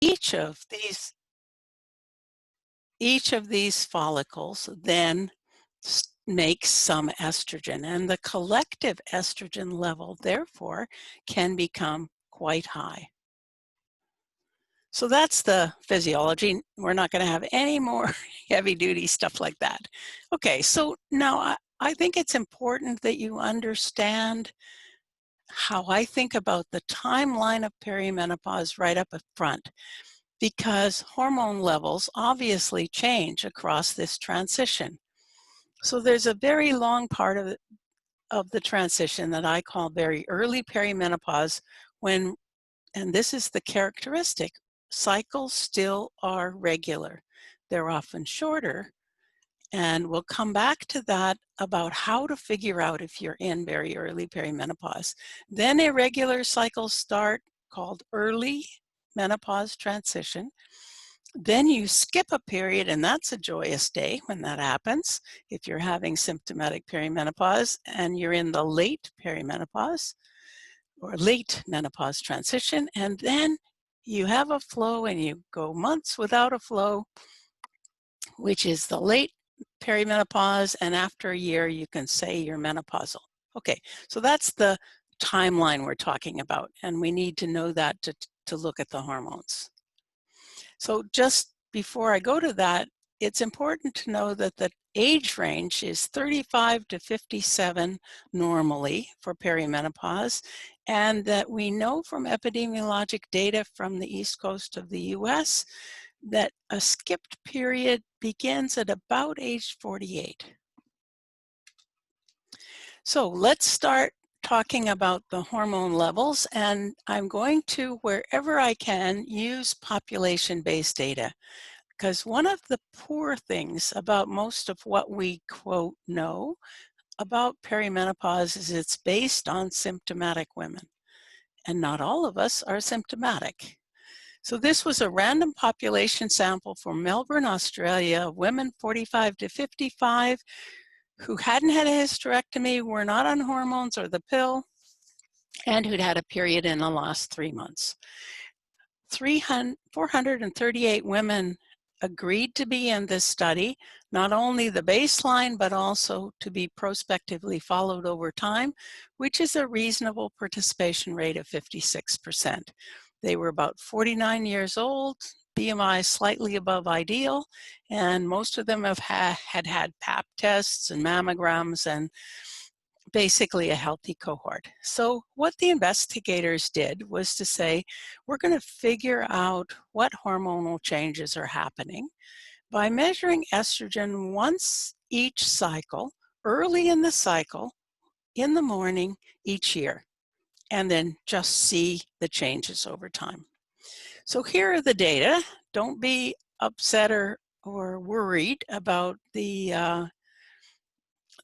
each of these follicles then makes some estrogen, and the collective estrogen level, therefore, can become quite high. So that's the physiology. We're not going to have any more heavy-duty stuff like that. Okay, so now I think it's important that you understand how I think about the timeline of perimenopause right up front, because hormone levels obviously change across this transition. So there's a very long part of the transition that I call very early perimenopause, when, and this is the characteristic, cycles still are regular. They're often shorter, and we'll come back to that about how to figure out if you're in very early perimenopause. Then irregular cycles start, called early menopause transition. Then you skip a period, and that's a joyous day when that happens, if you're having symptomatic perimenopause and you're in the late perimenopause or late menopause transition, and then you have a flow and you go months without a flow, which is the late perimenopause, and after a year you can say you're menopausal. Okay, so that's the timeline we're talking about, and we need to know that to look at the hormones. So just before I go to that, it's important to know that the age range is 35 to 57 normally for perimenopause, and that we know from epidemiologic data from the East Coast of the US that a skipped period begins at about age 48. So let's start talking about the hormone levels, and I'm going to, wherever I can, use population-based data, because one of the poor things about most of what we, quote, know about perimenopause is it's based on symptomatic women, and not all of us are symptomatic. So this was a random population sample from Melbourne, Australia, of women 45 to 55 who hadn't had a hysterectomy, were not on hormones or the pill, and who'd had a period in the last 3 months. 438 women agreed to be in this study, not only the baseline, but also to be prospectively followed over time, which is a reasonable participation rate of 56%. They were about 49 years old, BMI slightly above ideal, and most of them had had pap tests and mammograms and basically a healthy cohort. So what the investigators did was to say, we're going to figure out what hormonal changes are happening by measuring estrogen once each cycle, early in the cycle, in the morning each year, and then just see the changes over time. So here are the data. Don't be upset or worried about the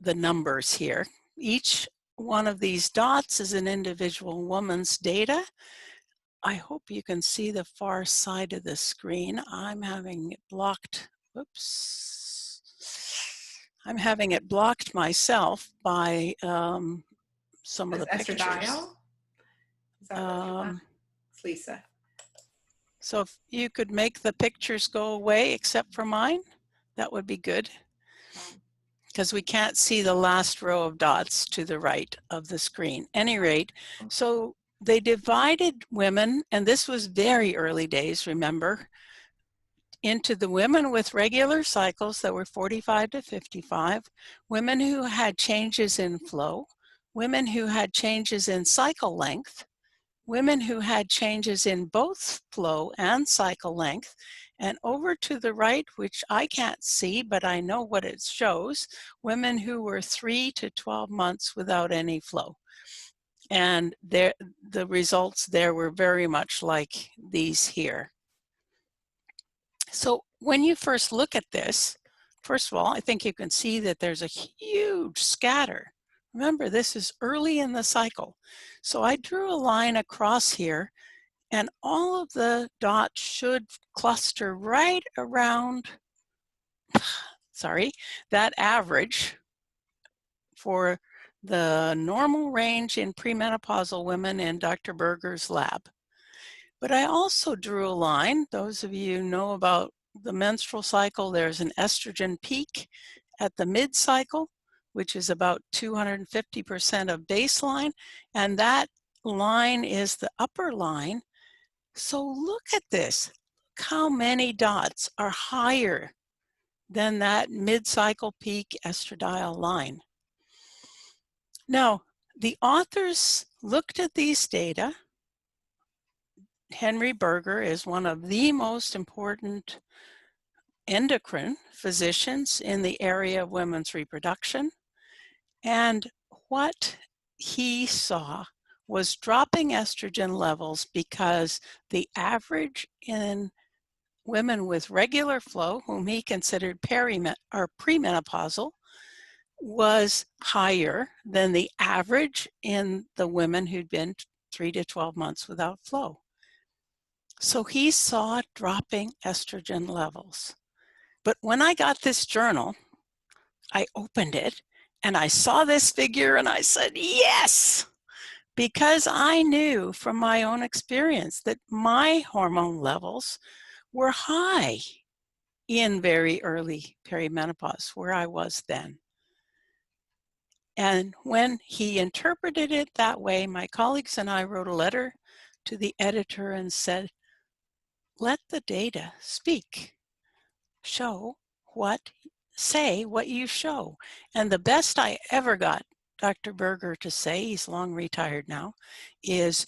numbers here. Each one of these dots is an individual woman's data. I hope you can see the far side of the screen. I'm having it blocked. Whoops. I'm having it blocked myself by some of the pictures. Is that it's Lisa. So if you could make the pictures go away except for mine, that would be good, because we can't see the last row of dots to the right of the screen. Any rate, so they divided women, and this was very early days, remember, into the women with regular cycles that were 45 to 55, women who had changes in flow, women who had changes in cycle length, women who had changes in both flow and cycle length, and over to the right, which I can't see, but I know what it shows, women who were 3 to 12 months without any flow. And the results there were very much like these here. So when you first look at this, first of all, I think you can see that there's a huge scatter. Remember, this is early in the cycle. So I drew a line across here, and all of the dots should cluster right around, that average for the normal range in premenopausal women in Dr. Berger's lab. But I also drew a line. Those of you who know about the menstrual cycle, there's an estrogen peak at the mid-cycle, which is about 250% of baseline, and that line is the upper line. So look at this. Look how many dots are higher than that mid-cycle peak estradiol line. Now, the authors looked at these data. Henry Berger is one of the most important endocrine physicians in the area of women's reproduction. And what he saw was dropping estrogen levels because the average in women with regular flow, whom he considered premenopausal, was higher than the average in the women who'd been 3 to 12 months without flow. So he saw dropping estrogen levels. But when I got this journal, I opened it and I saw this figure and I said, yes, because I knew from my own experience that my hormone levels were high in very early perimenopause, where I was then. And when he interpreted it that way, my colleagues and I wrote a letter to the editor and said, let the data speak. Say what you show. And the best I ever got Dr. Berger to say, he's long retired now, is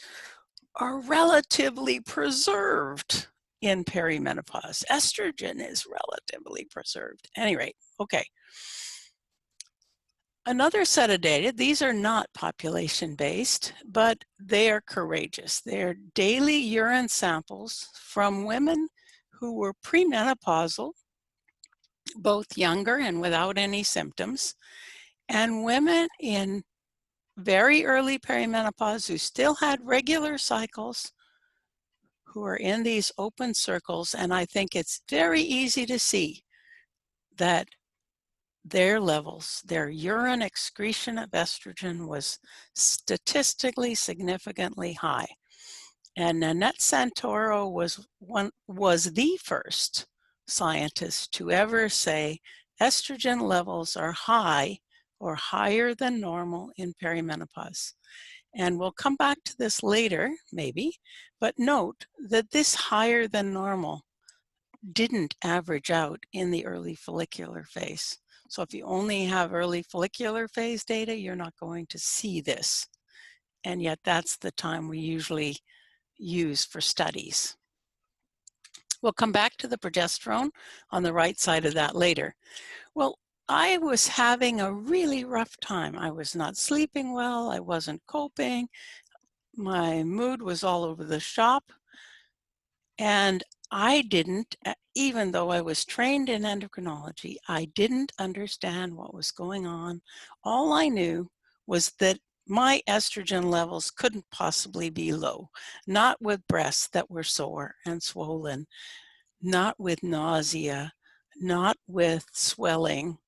are relatively preserved in perimenopause. Estrogen is relatively preserved. At any rate, okay. Another set of data, these are not population-based, but they are courageous. They're daily urine samples from women who were premenopausal, both younger and without any symptoms, and women in very early perimenopause who still had regular cycles, who are in these open circles. And I think it's very easy to see that their levels, their urine excretion of estrogen was statistically significantly high. And Nanette Santoro was the first scientist to ever say estrogen levels are high or higher than normal in perimenopause. And we'll come back to this later, maybe, but note that this higher than normal didn't average out in the early follicular phase. So if you only have early follicular phase data, you're not going to see this. And yet that's the time we usually use for studies. We'll come back to the progesterone on the right side of that later. Well, I was having a really rough time. I was not sleeping well. I wasn't coping. My mood was all over the shop. And I didn't, even though I was trained in endocrinology, I didn't understand what was going on. All I knew was that my estrogen levels couldn't possibly be low, not with breasts that were sore and swollen, not with nausea, not with swelling,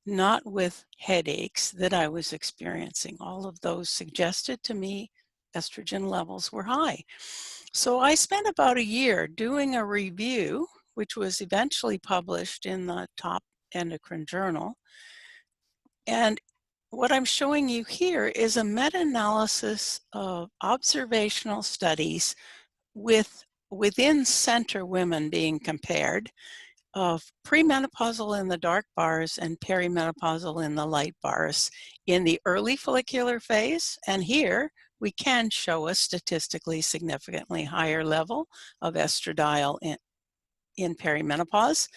not with headaches that I was experiencing. All of those suggested to me estrogen levels were high. So I spent about a year doing a review, which was eventually published in the top endocrine journal. And what I'm showing you here is a meta-analysis of observational studies within center women being compared, of premenopausal in the dark bars and perimenopausal in the light bars in the early follicular phase. And here we can show a statistically significantly higher level of estradiol in perimenopause.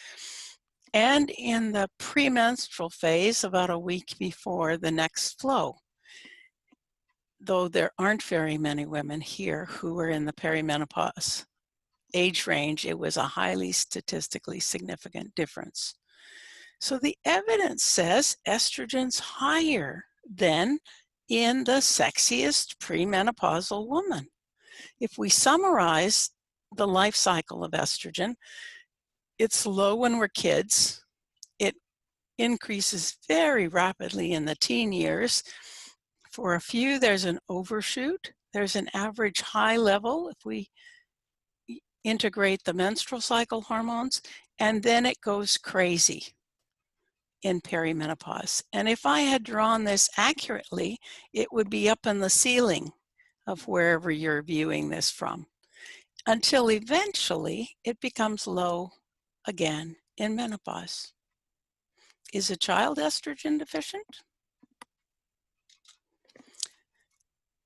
And in the premenstrual phase, about a week before the next flow. Though there aren't very many women here who are in the perimenopause age range, it was a highly statistically significant difference. So the evidence says estrogen's higher than in the sexiest premenopausal woman. If we summarize the life cycle of estrogen, it's low when we're kids. It increases very rapidly in the teen years. For a few, there's an overshoot. There's an average high level if we integrate the menstrual cycle hormones, and then it goes crazy in perimenopause. And if I had drawn this accurately, it would be up in the ceiling of wherever you're viewing this from, until eventually it becomes low again in menopause. Is a child estrogen deficient?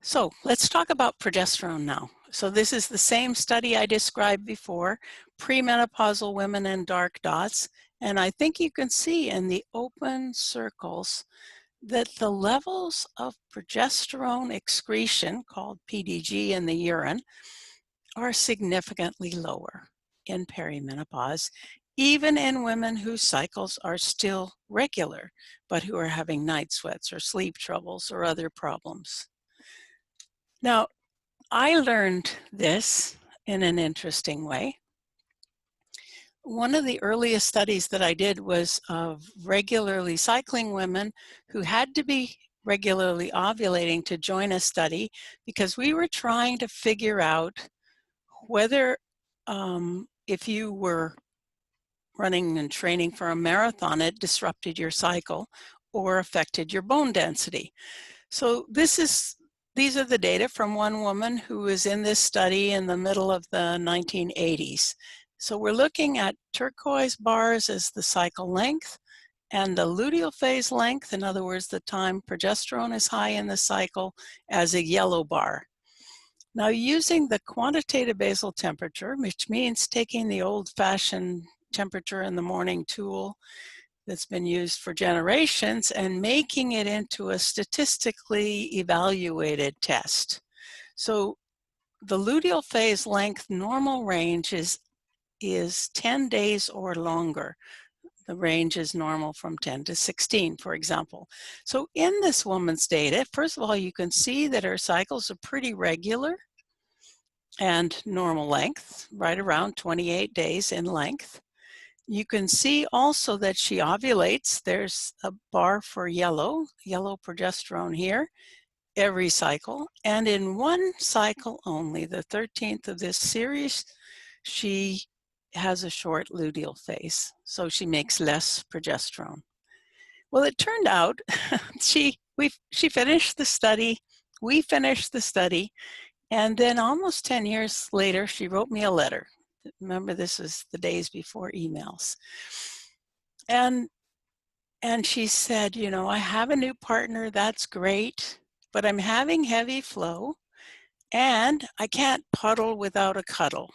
So let's talk about progesterone now. So this is the same study I described before, premenopausal women in dark dots. And I think you can see in the open circles that the levels of progesterone excretion, called PDG in the urine, are significantly lower in perimenopause, even in women whose cycles are still regular, but who are having night sweats or sleep troubles or other problems. Now, I learned this in an interesting way. One of the earliest studies that I did was of regularly cycling women who had to be regularly ovulating to join a study, because we were trying to figure out whether if you were running and training for a marathon, it disrupted your cycle or affected your bone density. So these are the data from one woman who was in this study in the middle of the 1980s. So we're looking at turquoise bars as the cycle length, and the luteal phase length, in other words, the time progesterone is high in the cycle, as a yellow bar. Now, using the quantitative basal temperature, which means taking the old-fashioned temperature in the morning tool that's been used for generations and making it into a statistically evaluated test. So the luteal phase length normal range is 10 days or longer. The range is normal from 10 to 16, for example. So in this woman's data, first of all, you can see that her cycles are pretty regular and normal length, right around 28 days in length. You can see also that she ovulates. There's a bar for yellow progesterone here, every cycle. And in one cycle only, the 13th of this series, she has a short luteal phase. So she makes less progesterone. Well, it turned out she finished the study. We finished the study. And then almost 10 years later, she wrote me a letter. Remember, this is the days before emails. And she said, you know, I have a new partner, that's great, but I'm having heavy flow and I can't puddle without a cuddle.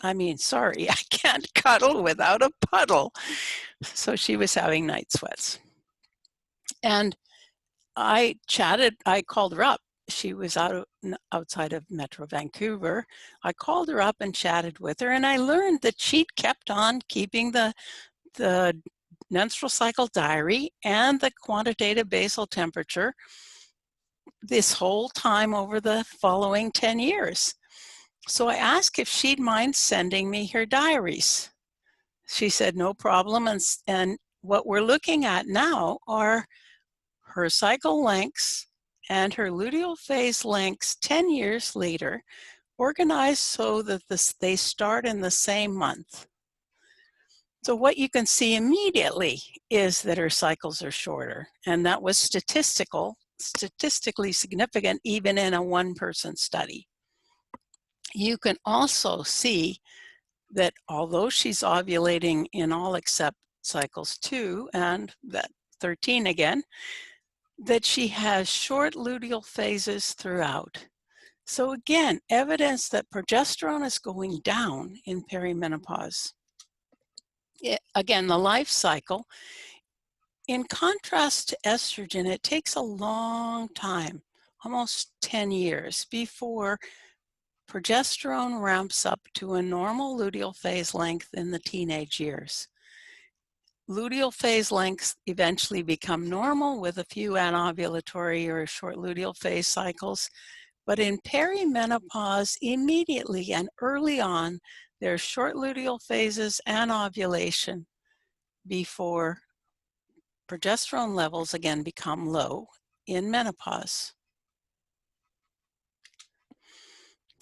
I mean, sorry, I can't cuddle without a puddle. So she was having night sweats. And I called her up. She was outside of Metro Vancouver. I called her up and chatted with her, and I learned that she kept on keeping the menstrual cycle diary and the quantitative basal temperature this whole time over the following 10 years. So I asked if she'd mind sending me her diaries. She said, no problem. And what we're looking at now are her cycle lengths and her luteal phase lengths 10 years later, organized so that they start in the same month. So what you can see immediately is that her cycles are shorter, and that was statistically significant even in a one-person study. You can also see that although she's ovulating in all except cycles 2 and that 13 again, that she has short luteal phases throughout. So again, evidence that progesterone is going down in perimenopause. Again, the life cycle. In contrast to estrogen, it takes a long time, almost 10 years, before progesterone ramps up to a normal luteal phase length in the teenage years. Luteal phase lengths eventually become normal with a few anovulatory or short luteal phase cycles, but in perimenopause, immediately and early on, there's short luteal phases and ovulation before progesterone levels again become low in menopause.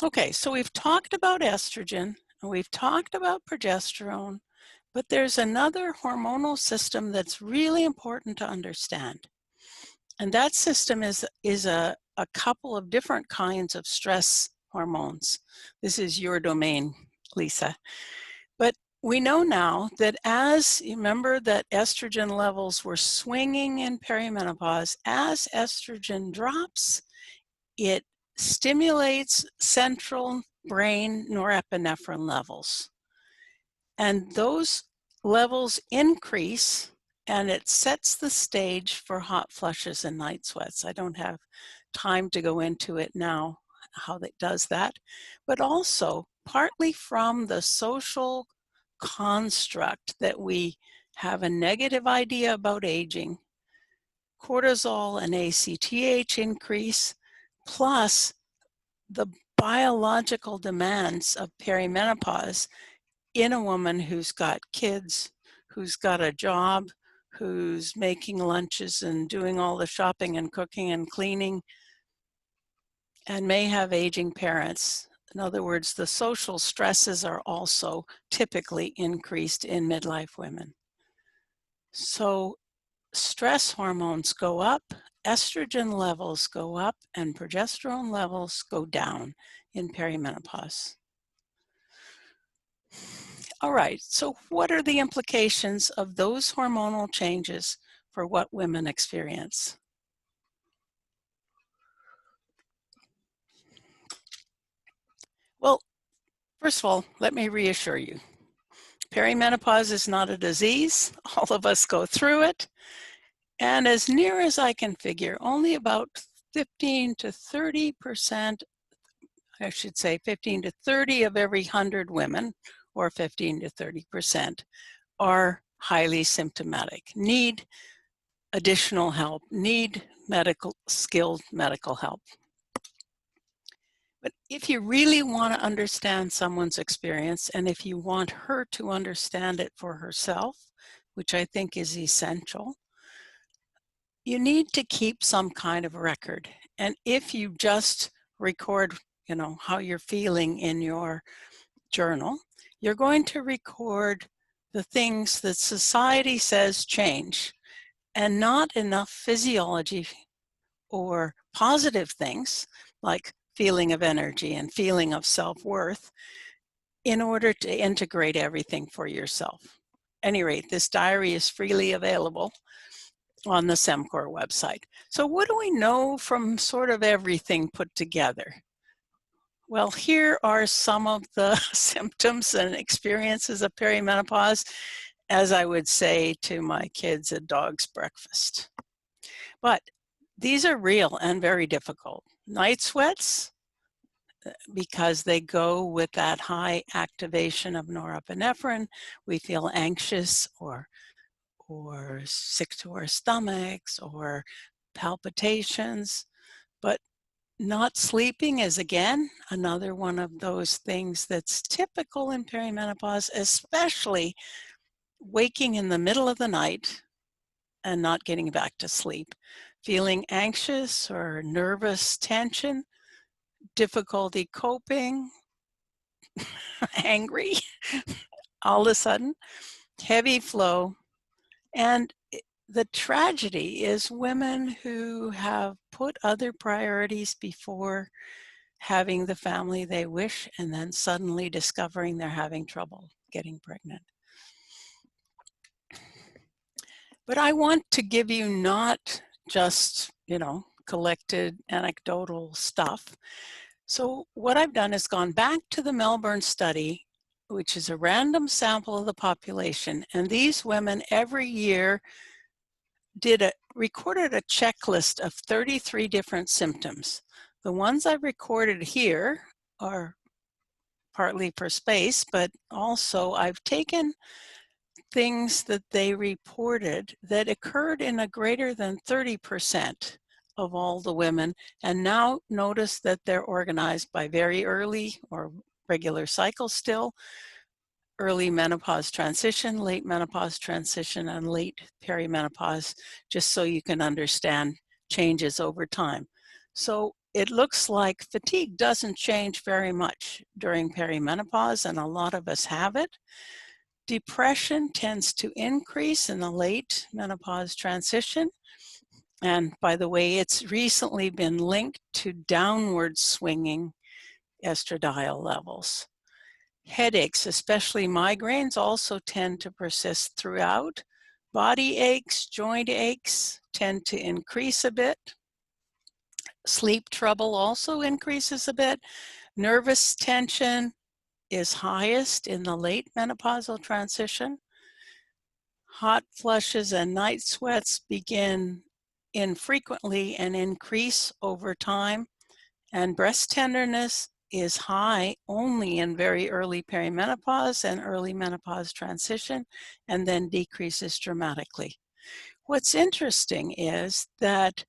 Okay, so we've talked about estrogen, and we've talked about progesterone, but there's another hormonal system that's really important to understand. And that system is a couple of different kinds of stress hormones. This is your domain, Lisa. But we know now that as you remember that estrogen levels were swinging in perimenopause, as estrogen drops, it stimulates central brain norepinephrine levels. And those levels increase, and it sets the stage for hot flushes and night sweats. I don't have time to go into it now, how it does that, but also partly from the social construct that we have a negative idea about aging, cortisol and ACTH increase, plus the biological demands of perimenopause in a woman who's got kids, who's got a job, who's making lunches and doing all the shopping and cooking and cleaning, and may have aging parents. In other words, the social stresses are also typically increased in midlife women. So stress hormones go up, estrogen levels go up, and progesterone levels go down in perimenopause. All right, so what are the implications of those hormonal changes for what women experience? Well, first of all, let me reassure you. Perimenopause is not a disease. All of us go through it. And as near as I can figure, only about 15 to 30%, I should say 15 to 30 of every 100 women, or 15 to 30%, are highly symptomatic, need additional help, need skilled medical help. But if you really want to understand someone's experience, and if you want her to understand it for herself, which I think is essential, you need to keep some kind of record. And if you just record, how you're feeling in your journal, you're going to record the things that society says change, and not enough physiology or positive things like feeling of energy and feeling of self-worth in order to integrate everything for yourself. At any rate, this diary is freely available on the SEMCOR website. So what do we know from sort of everything put together? Well, here are some of the symptoms and experiences of perimenopause, as I would say to my kids at dog's breakfast. But these are real and very difficult. Night sweats, because they go with that high activation of norepinephrine. We feel anxious or sick to our stomachs or palpitations. But not sleeping is, again, another one of those things that's typical in perimenopause, especially waking in the middle of the night and not getting back to sleep. Feeling anxious or nervous tension, difficulty coping, angry all of a sudden, heavy flow. And the tragedy is women who have put other priorities before having the family they wish, and then suddenly discovering they're having trouble getting pregnant. But I want to give you not just, collected anecdotal stuff. So what I've done is gone back to the Melbourne study, which is a random sample of the population. And these women every year recorded a checklist of 33 different symptoms. The ones I've recorded here are partly for space, but also I've taken things that they reported that occurred in a greater than 30% of all the women, and now notice that they're organized by very early or regular cycle still, early menopause transition, late menopause transition, and late perimenopause, just so you can understand changes over time. So it looks like fatigue doesn't change very much during perimenopause, and a lot of us have it. Depression tends to increase in the late menopause transition. And by the way, it's recently been linked to downward swinging estradiol levels. Headaches, especially migraines, also tend to persist throughout. Body aches, joint aches tend to increase a bit. Sleep trouble also increases a bit. Nervous tension is highest in the late menopausal transition. Hot flushes and night sweats begin infrequently and increase over time. And breast tenderness is high only in very early perimenopause and early menopause transition, and then decreases dramatically. What's interesting is that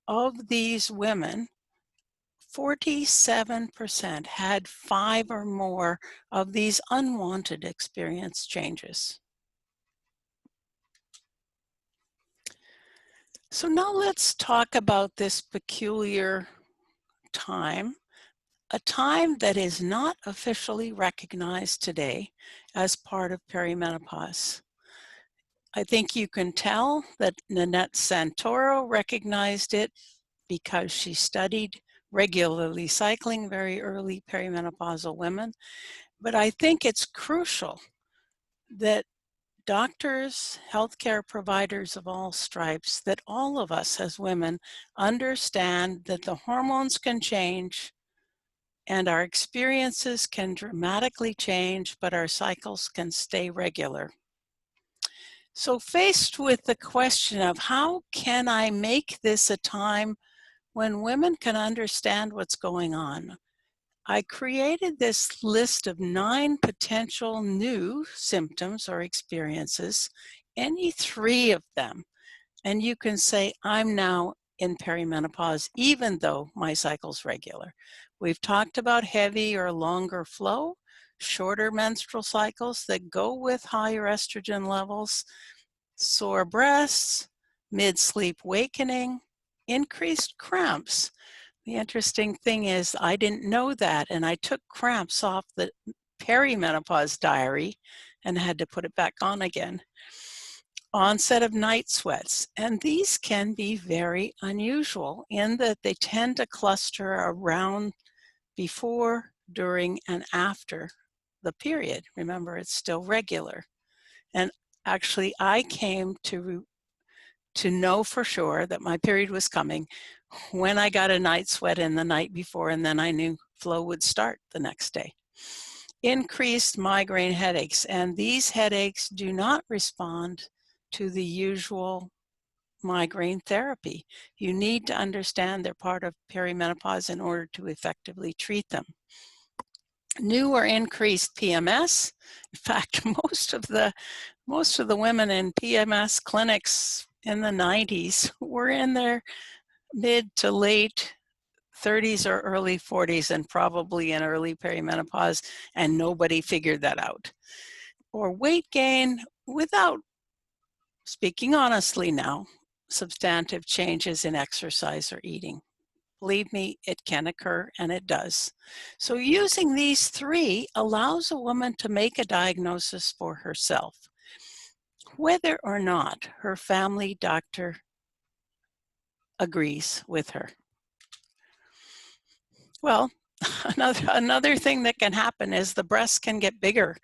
of these women, 47% had 5 or more of these unwanted experience changes. So now let's talk about this peculiar time, a time that is not officially recognized today as part of perimenopause. I think you can tell that Nanette Santoro recognized it because she studied regularly cycling very early perimenopausal women. But I think it's crucial that doctors, healthcare providers of all stripes, that all of us as women understand that the hormones can change and our experiences can dramatically change, but our cycles can stay regular. So faced with the question of how can I make this a time when women can understand what's going on, I created this list of 9 potential new symptoms or experiences, any 3 of them. And you can say, I'm now in perimenopause, even though my cycle's regular. We've talked about heavy or longer flow, shorter menstrual cycles that go with higher estrogen levels, sore breasts, mid-sleep wakening, increased cramps. The interesting thing is I didn't know that, and I took cramps off the perimenopause diary and had to put it back on again. Onset of night sweats, and these can be very unusual in that they tend to cluster around before, during, and after the period. Remember, it's still regular. And actually, I came to know for sure that my period was coming when I got a night sweat in the night before, and then I knew flow would start the next day. Increased migraine headaches, and these headaches do not respond to the usual migraine therapy. You need to understand they're part of perimenopause in order to effectively treat them. New or increased PMS. In fact, most of the women in PMS clinics in the 90s were in their mid to late 30s or early 40s and probably in early perimenopause, and nobody figured that out. Or weight gain without, speaking honestly now, substantive changes in exercise or eating. Believe me, it can occur, and it does. So using these 3 allows a woman to make a diagnosis for herself, whether or not her family doctor agrees with her. Well, another thing that can happen is the breasts can get bigger.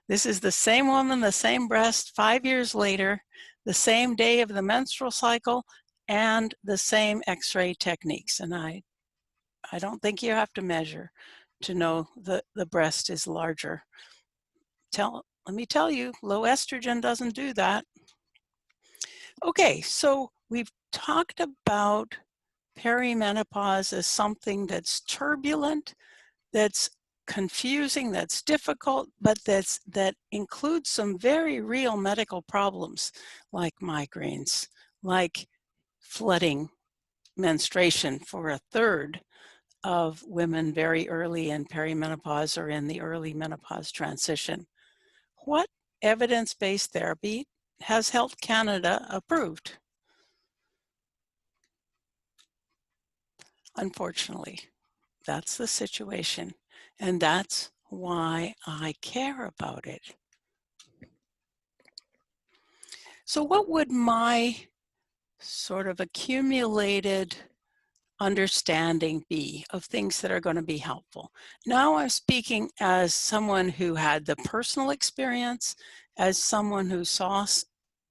This is the same woman, the same breast, 5 years later, the same day of the menstrual cycle, and the same X-ray techniques. And I don't think you have to measure to know the breast is larger. Let me tell you, low estrogen doesn't do that. Okay, so we've talked about perimenopause as something that's turbulent, that's confusing, that's difficult, but that includes some very real medical problems like migraines, like flooding menstruation for a third of women very early in perimenopause or in the early menopause transition. What evidence-based therapy has Health Canada approved? Unfortunately, that's the situation, and that's why I care about it. So what would my sort of accumulated understanding be of things that are going to be helpful? Now I'm speaking as someone who had the personal experience, as someone who saw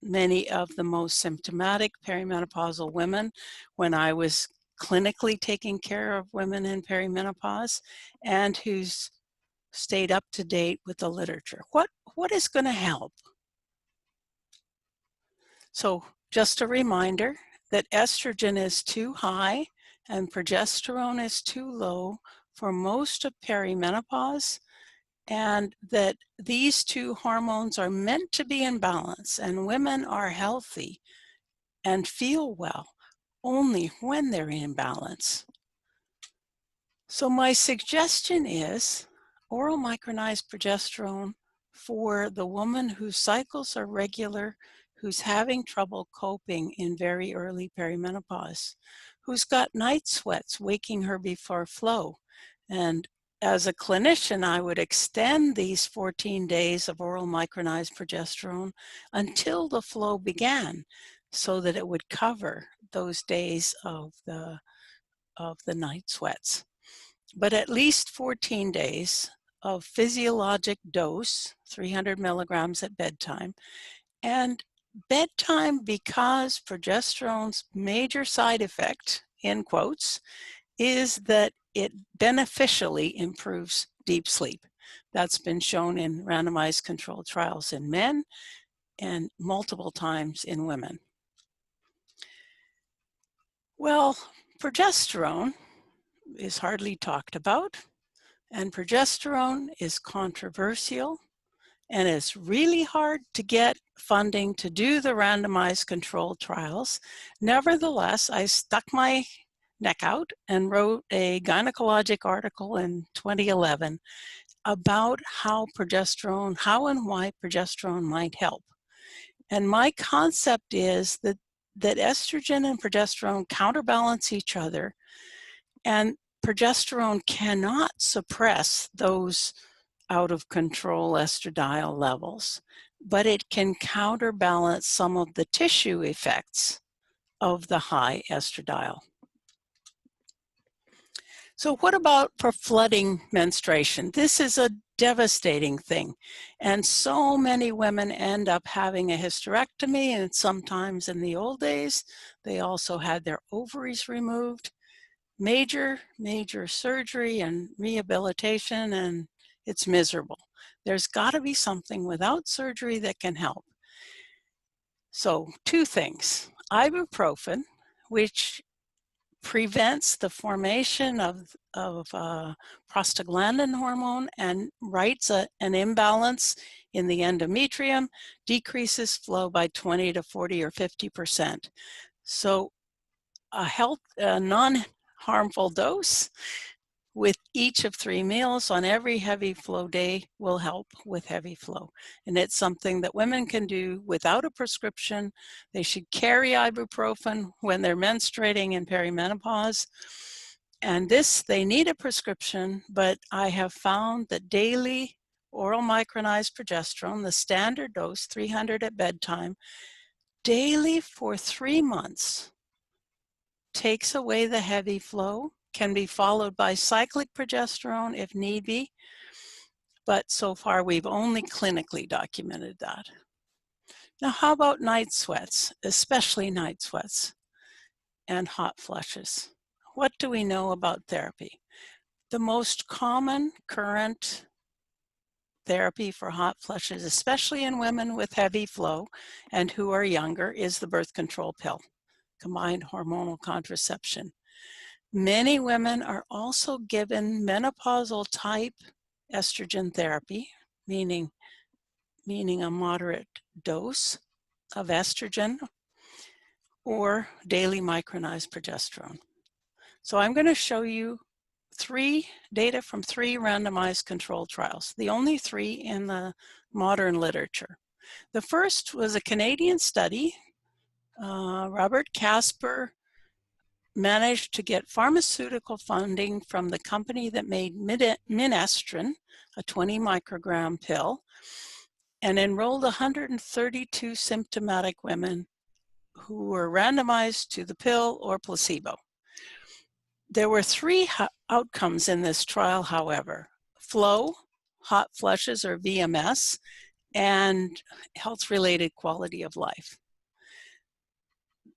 many of the most symptomatic perimenopausal women when I was clinically taking care of women in perimenopause, and who's stayed up to date with the literature. What is going to help? So just a reminder that estrogen is too high and progesterone is too low for most of perimenopause, and that these two hormones are meant to be in balance, and women are healthy and feel well only when they're in balance. So my suggestion is oral micronized progesterone for the woman whose cycles are regular, who's having trouble coping in very early perimenopause, who's got night sweats waking her before flow. And as a clinician, I would extend these 14 days of oral micronized progesterone until the flow began, so that it would cover those days of the night sweats. But at least 14 days of physiologic dose, 300 milligrams at bedtime. And bedtime, because progesterone's major side effect, in quotes, is that it beneficially improves deep sleep. That's been shown in randomized controlled trials in men and multiple times in women. Well, progesterone is hardly talked about, and progesterone is controversial, and it's really hard to get funding to do the randomized controlled trials. Nevertheless, I stuck my neck out and wrote a gynecologic article in 2011 about how and why progesterone might help. And my concept is that estrogen and progesterone counterbalance each other, and progesterone cannot suppress those out of control estradiol levels, but it can counterbalance some of the tissue effects of the high estradiol. So what about for flooding menstruation? This is a devastating thing. And so many women end up having a hysterectomy, and sometimes in the old days, they also had their ovaries removed. Major surgery and rehabilitation, and it's miserable. There's got to be something without surgery that can help. So two things: ibuprofen, which prevents the formation of prostaglandin hormone and rights an imbalance in the endometrium, decreases flow by 20 to 40 or 50%. So a non-harmful dose with each of 3 meals on every heavy flow day will help with heavy flow. And it's something that women can do without a prescription. They should carry ibuprofen when they're menstruating in perimenopause. And this, they need a prescription, but I have found that daily oral micronized progesterone, the standard dose, 300 at bedtime, daily for 3 months, takes away the heavy flow, can be followed by cyclic progesterone if need be, but so far we've only clinically documented that. Now, how about night sweats, especially night sweats and hot flushes? What do we know about therapy? The most common current therapy for hot flushes, especially in women with heavy flow and who are younger, is the birth control pill, combined hormonal contraception. Many women are also given menopausal type estrogen therapy, meaning a moderate dose of estrogen or daily micronized progesterone. So I'm going to show you data from 3 randomized controlled trials, the only 3 in the modern literature. The first was a Canadian study. Robert Casper managed to get pharmaceutical funding from the company that made minestrone, a 20 microgram pill, and enrolled 132 symptomatic women who were randomized to the pill or placebo. There were three outcomes in this trial, however: flow, hot flushes or VMS, and health-related quality of life.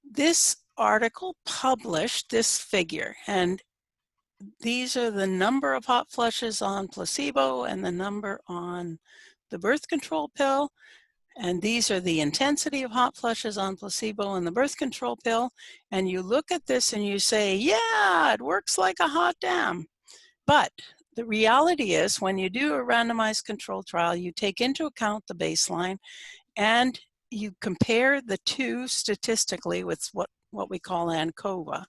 This article published this figure, and these are the number of hot flushes on placebo and the number on the birth control pill. And these are the intensity of hot flushes on placebo and the birth control pill. And you look at this and you say, yeah, it works like a hot damn. But the reality is, when you do a randomized control trial, you take into account the baseline and you compare the two statistically with what we call ANCOVA.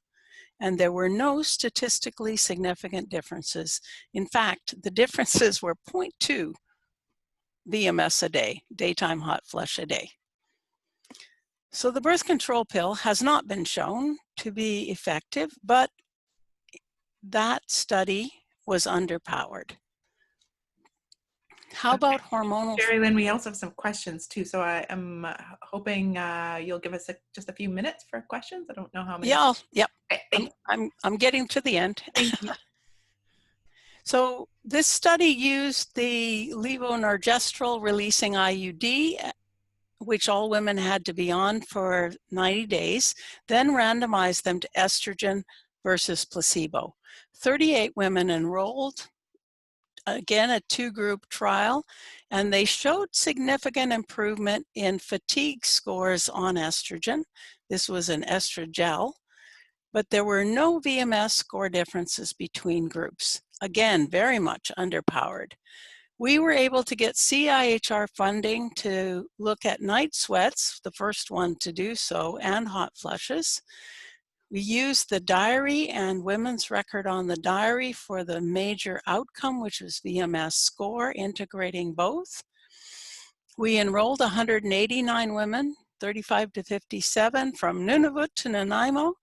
And there were no statistically significant differences. In fact, the differences were 0.2 VMS a day, daytime hot flush a day. So the birth control pill has not been shown to be effective, but that study was underpowered. How about hormonal? Jerilynn, we also have some questions too, so I am hoping you'll give us just a few minutes for questions. I don't know how many. Yeah, yep. Okay, I'm getting to the end. thank you. So this study used the levonorgestrel releasing IUD, which all women had to be on for 90 days, then randomized them to estrogen versus placebo. 38 women enrolled, again a two-group trial, and they showed significant improvement in fatigue scores on estrogen. This was an estrogel, but there were no VMS score differences between groups. Again, very much underpowered. We were able to get CIHR funding to look at night sweats, the first one to do so, and hot flushes. We used the diary and women's record on the diary for the major outcome, which was VMS score, integrating both. We enrolled 189 women, 35 to 57, from Nunavut to Nanaimo.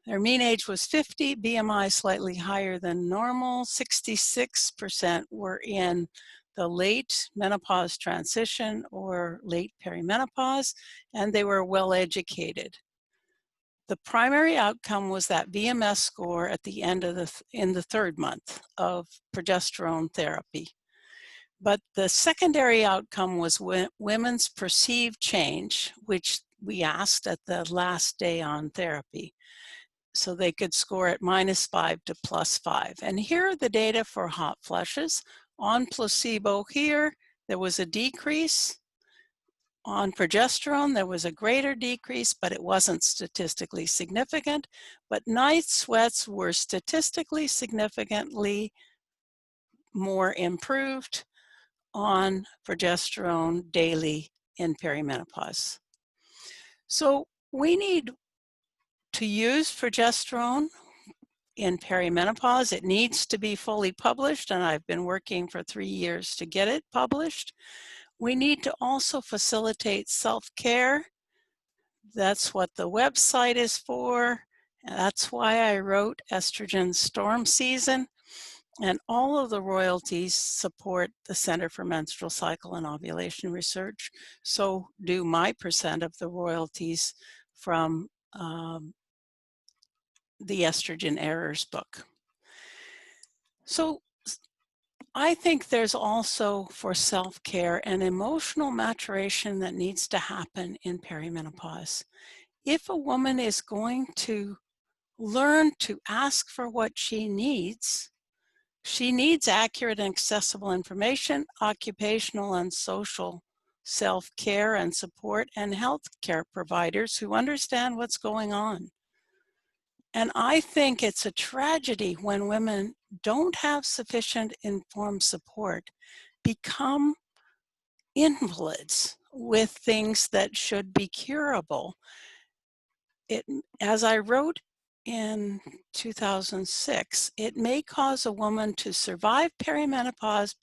Their mean age was 50, BMI slightly higher than normal. 66% were in the late menopause transition or late perimenopause, and they were well educated. The primary outcome was that VMS score at the end of in the third month of progesterone therapy. But the secondary outcome was women's perceived change, which we asked at the last day on therapy. So they could score at -5 to +5. And here are the data for hot flushes. On placebo here, there was a decrease. On progesterone, there was a greater decrease, but it wasn't statistically significant. But night sweats were statistically significantly more improved on progesterone daily in perimenopause. So we need to use progesterone in perimenopause. It needs to be fully published, and I've been working for 3 years to get it published. We need to also facilitate self-care. That's what the website is for. That's why I wrote Estrogen Storm Season. And all of the royalties support the Center for Menstrual Cycle and Ovulation Research. So do my percent of the royalties from the Estrogen Errors book. So I think there's also, for self-care, an emotional maturation that needs to happen in perimenopause. If a woman is going to learn to ask for what she needs accurate and accessible information, occupational and social self-care and support, and healthcare providers who understand what's going on. And I think it's a tragedy when women don't have sufficient informed support, become invalids with things that should be curable. As I wrote in 2006, it may cause a woman to survive perimenopause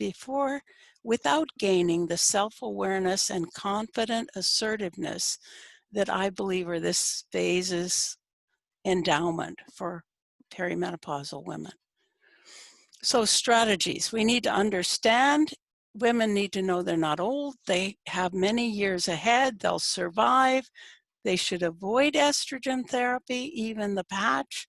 without gaining the self-awareness and confident assertiveness that I believe are this phase's endowment for perimenopausal women. So strategies, we need to understand women need to know they're not old, they have many years ahead, they'll survive, they should avoid estrogen therapy, even the patch,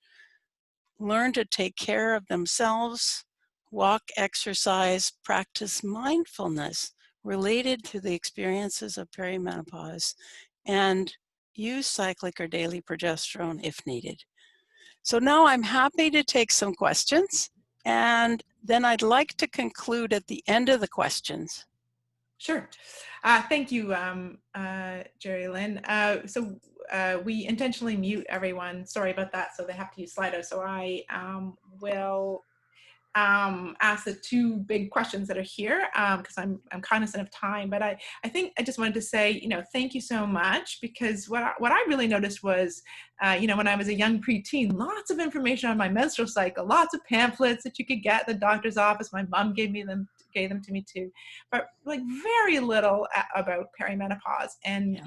learn to take care of themselves, walk, exercise, practice mindfulness related to the experiences of perimenopause, and use cyclic or daily progesterone if needed. So now I'm happy to take some questions, and then I'd like to conclude at the end of the questions. Sure. Thank you, Jerilynn. We intentionally mute everyone. Sorry about that. So they have to use Slido. So I will ask the two big questions that are here because I'm cognizant of time. But I think I just wanted to say, thank you so much, because what I really noticed was, when I was a young preteen, lots of information on my menstrual cycle, lots of pamphlets that you could get at the doctor's office. My mom gave them to me too, but like very little about perimenopause. And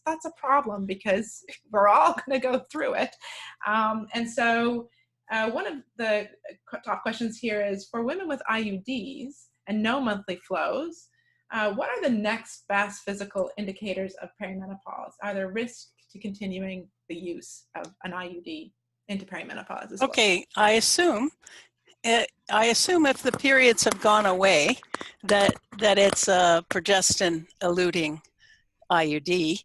that's a problem because we're all going to go through it. One of the top questions here is, for women with IUDs and no monthly flows, what are the next best physical indicators of perimenopause? Are there risks to continuing the use of an IUD into perimenopause as well? Okay, I assume if the periods have gone away, that it's a progestin-eluting IUD.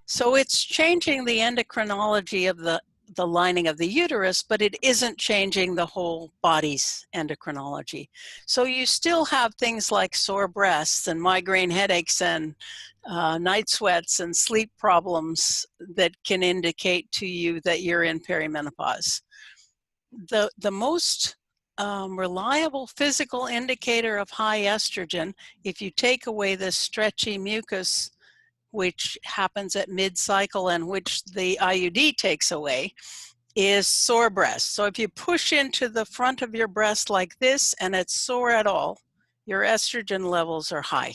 So it's changing the endocrinology of the lining of the uterus, but it isn't changing the whole body's endocrinology. So you still have things like sore breasts and migraine headaches and night sweats and sleep problems that can indicate to you that you're in perimenopause. The most reliable physical indicator of high estrogen, if you take away this stretchy mucus, which happens at mid-cycle and which the IUD takes away, is sore breast. So if you push into the front of your breast like this and it's sore at all, your estrogen levels are high.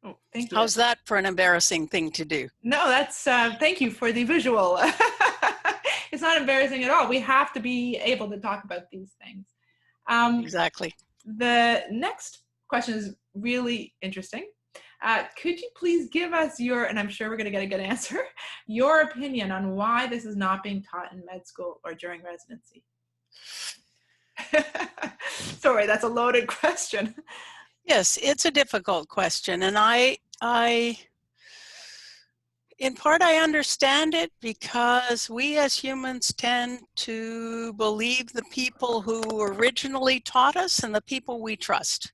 Oh, thank you. How's that for an embarrassing thing to do? No, that's, thank you for the visual. It's not embarrassing at all. We have to be able to talk about these things. Exactly. The next question is really interesting. Could you please give us your, and I'm sure we're going to get a good answer, your opinion on why this is not being taught in med school or during residency? Sorry, that's a loaded question. Yes, it's a difficult question, and I in part I understand it, because we as humans tend to believe the people who originally taught us and the people we trust.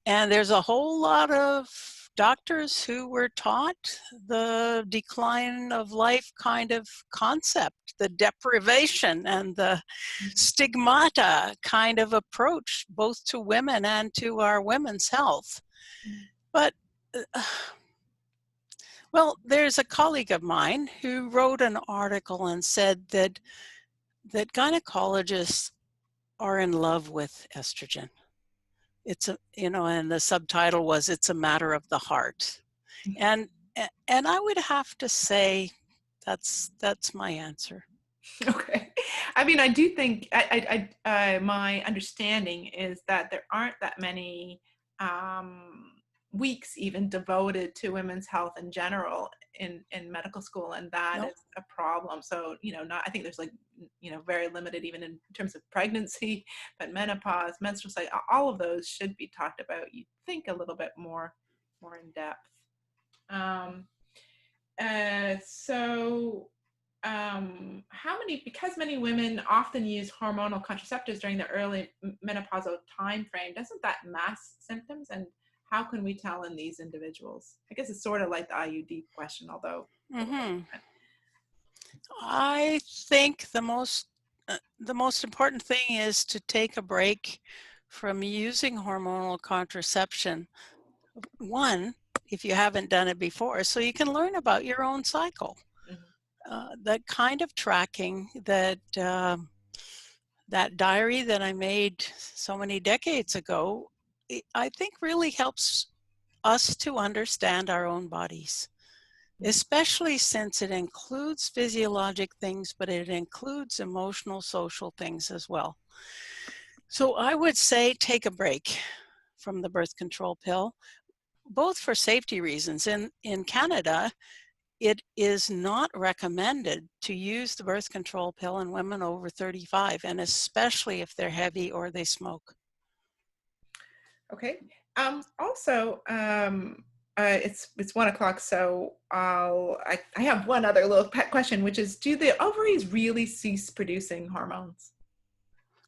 And there's a whole lot of doctors who were taught the decline of life kind of concept, the deprivation and the stigmata kind of approach, both to women and to our women's health. But well, there's a colleague of mine who wrote an article and said that gynecologists are in love with estrogen. It's and the subtitle was, "It's a matter of the heart." And I would have to say that's my answer. Okay. I mean, I do think my understanding is that there aren't that many weeks even devoted to women's health in general in medical school, and that is a problem. So, I think there's very limited even in terms of pregnancy, but menopause, menstrual cycle, all of those should be talked about, you think, a little bit more in depth. Because many women often use hormonal contraceptives during the early menopausal time frame, doesn't that mask symptoms? And how can we tell in these individuals? I guess it's sort of like the IUD question, although. I think the most important thing is to take a break from using hormonal contraception. One, if you haven't done it before, so you can learn about your own cycle. That kind of tracking, that diary that I made so many decades ago, I think really helps us to understand our own bodies. especially since it includes physiologic things, but it includes emotional, social things as well. So I would say take a break from the birth control pill, both for safety reasons. In Canada, it is not recommended to use the birth control pill in women over 35, and especially if they're heavy or they smoke. Okay. Also, it's 1 o'clock, so I have one other little pet question, which is, do the ovaries really cease producing hormones?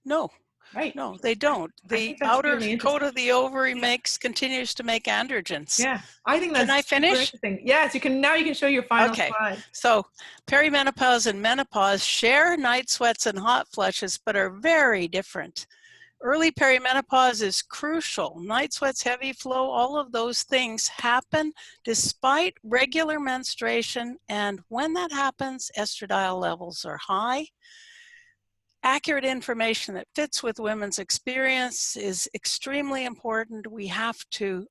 No, Right. no, they don't. I The think that's outer really coat interesting. of the ovary Yeah. continues to make androgens. Yeah. I think Can I that's super finish? interesting. Yes, now you can show your final Okay, slide. so perimenopause and menopause share night sweats and hot flushes, but are very different. Early perimenopause is crucial. Night sweats, heavy flow, all of those things happen despite regular menstruation, and when that happens, estradiol levels are high. Accurate information that fits with women's experience is extremely important. We have to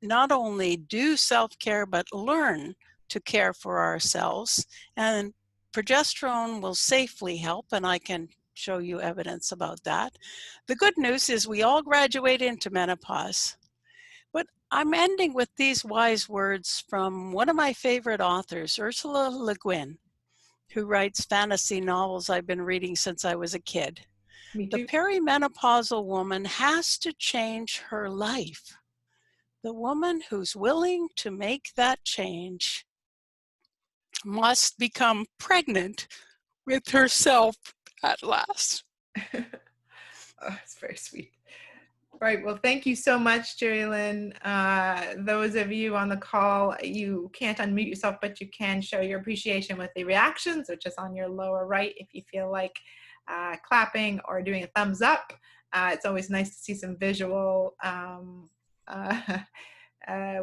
not only do self-care, but learn to care for ourselves. And progesterone will safely help, and I can show you evidence about that. The good news is we all graduate into menopause. But I'm ending with these wise words from one of my favorite authors, Ursula Le Guin, who writes fantasy novels I've been reading since I was a kid. Me The too. perimenopausal woman has to change her life. The woman who's willing to make that change must become pregnant with herself at last. Oh, it's very sweet. Right. Well, thank you so much, Jerilynn. Those of you on the call, you can't unmute yourself, but you can show your appreciation with the reactions, which is on your lower right if you feel like clapping or doing a thumbs up. It's always nice to see some visual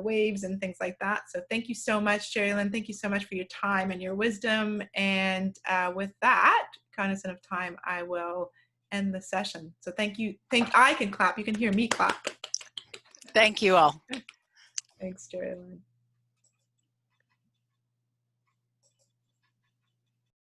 waves and things like that. So thank you so much, Jerilynn. Thank you so much for your time and your wisdom. And with that, cognizant of time, I will end the session. So thank you. I can clap. You can hear me clap. Thank you all. Thanks, Jerilynn.